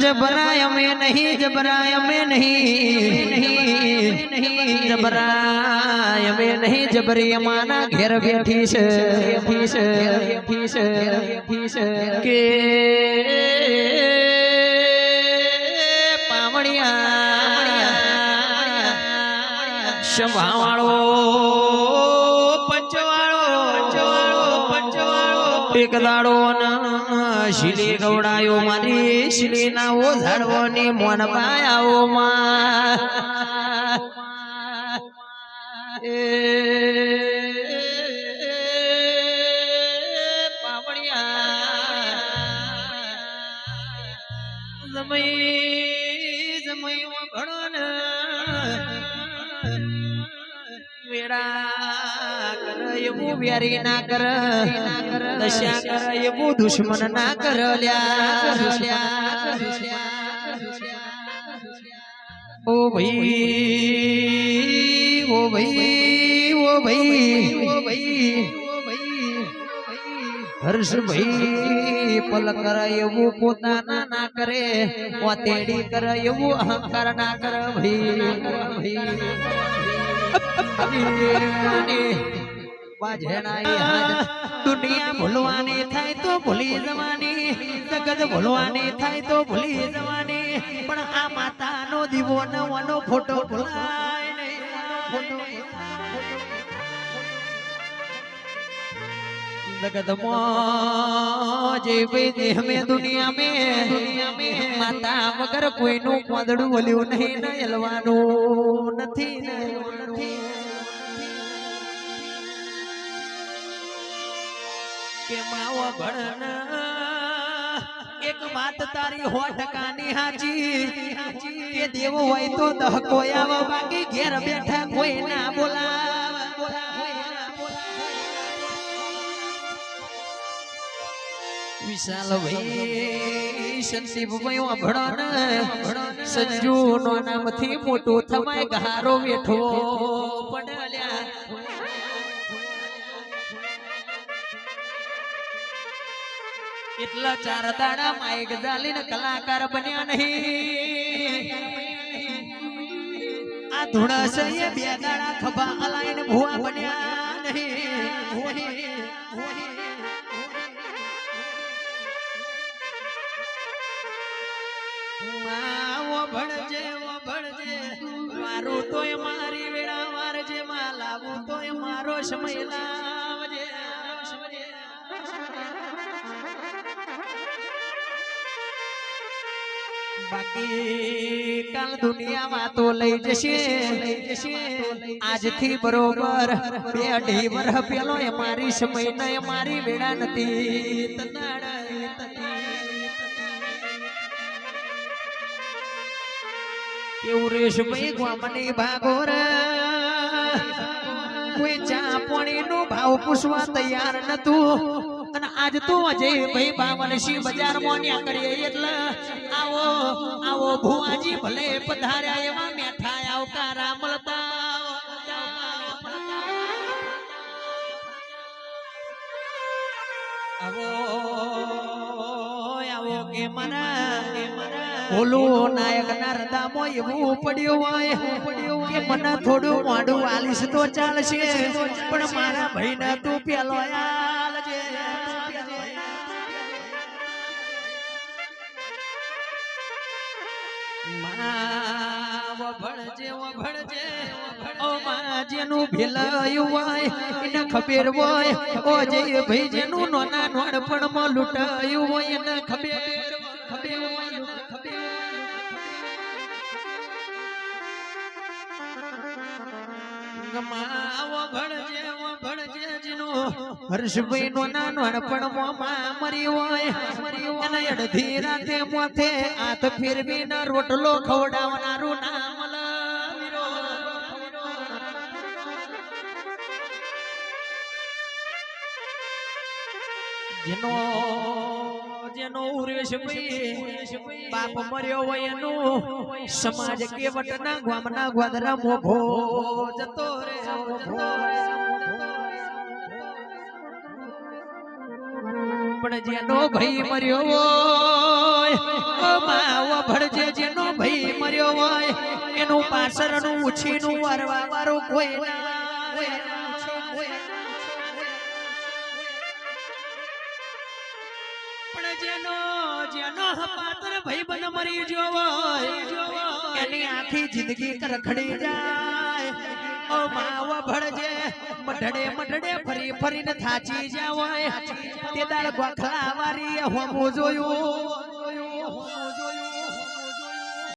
जबराय में नहीं जबराय में नहीं जबराय में नहीं जबरी माना घेर बैठी से के पावड़िया शंभावाळो एक दाड़ो शिली गौड़ायो मारी शिली ना वो झाड़वनी मन पायाओ पावड़िया जमई जमई घड़ो न वेड़ा कर एवू व्यारी ना कर दशा कर एवू दुश्मन ना कर ल्या ओ भाई ओ भाई ओ भाई ओ भाई हर्ष भाई पल कर एवू पोताना ना करे वातेड़ी कर एवू अहंकार ना कर भाई दुनिया भूलवानी थाय तो भूली जवानी जगत भूलवानी थाय तो भूली जवानी पण आ माता नो दीवो नवनो फोटो भूलाय नहीं जगत मोजे बेदी हमें दुनिया में माता वगर कोई नु कोदड़ू वल्यू नहीं न यलवानो नथी के मावा भड़न एक बात तारी हो ठकानी हाची के देवो होय तो दहको आवा बाकी घेर बैठा कोई ना बोलावा विशाल भाई संदीप भाई भड़न संजू नो नाम थी मोटो थमाय घारो बेठो पडल्या इतला चार दाड़ा माइक जाली न कलाकार बन्या नहीं आ थोड़ा से ये बे दाड़ा खबा अलाइन भुआ बन्या नहीं वो भड़जे मारू तो ये मारी वेड़ा वारजे मालावू तो ये मारो समय लावजे बाकी काल दुनिया में तो लई जशे आज थी बरोबर 2.5 वर्ष पेलो ए मारी समय न ए मारी वेड़ा नती केवू रेश भाई ग्वामनी भागोर कोई चा पाणी नो भाव पूछवा तैयार नतु અને આજ તો અજય ભાઈ બાવલસી બજાર મોન્યા કરીએ એટલે આવો આવો ભુવાજી ભલે પધાર્યા એવા મેઠા આવકારા મળતા આવો આવો કે મરા બોલો નાયક ના હૃદયમાં એવું પડ્યું હોય કે મને થોડું મોડું આલીશ તો ચાલશે પણ મારા ભાઈને તું પેલો આલજે ભળજે ઓ માં જેનું ભેલાયું હોય એને ખબર હોય ઓ જે ભાઈ જેનું નોના નોડપણમાં લૂંટાયું હોય એને ખબર ગમાવો ભળજે જેનું હર્ષભાઈ નોના નોડપણમાં મરી હોય એને અડધી રાતે મોથે હાથ ફેરવીને રોટલો ખવડાવનારું નામ જેનો જેનો ઉરેશ ભાઈ બાપ મર્યો હોય એનું સમાજ કેવટના ગામના ગોદરા મોભો જતો રે પણ જેનો ભાઈ મર્યો હોય ઓ માવો ભળજે જેનો ભાઈ મર્યો હોય એનું પાછળનું ઉછીનું વારવા વાળું કોઈ પણ જેનો જેનો પાત્ર ભાઈ બન મરી ગયો હોય એની આખી જિંદગી કરખડી જાય ઓ માવો ભળજે મઢડે મઢડે ફરી ફરીને થાચી જાવ તે દાળ ગોખલા વારી હોમું જોયું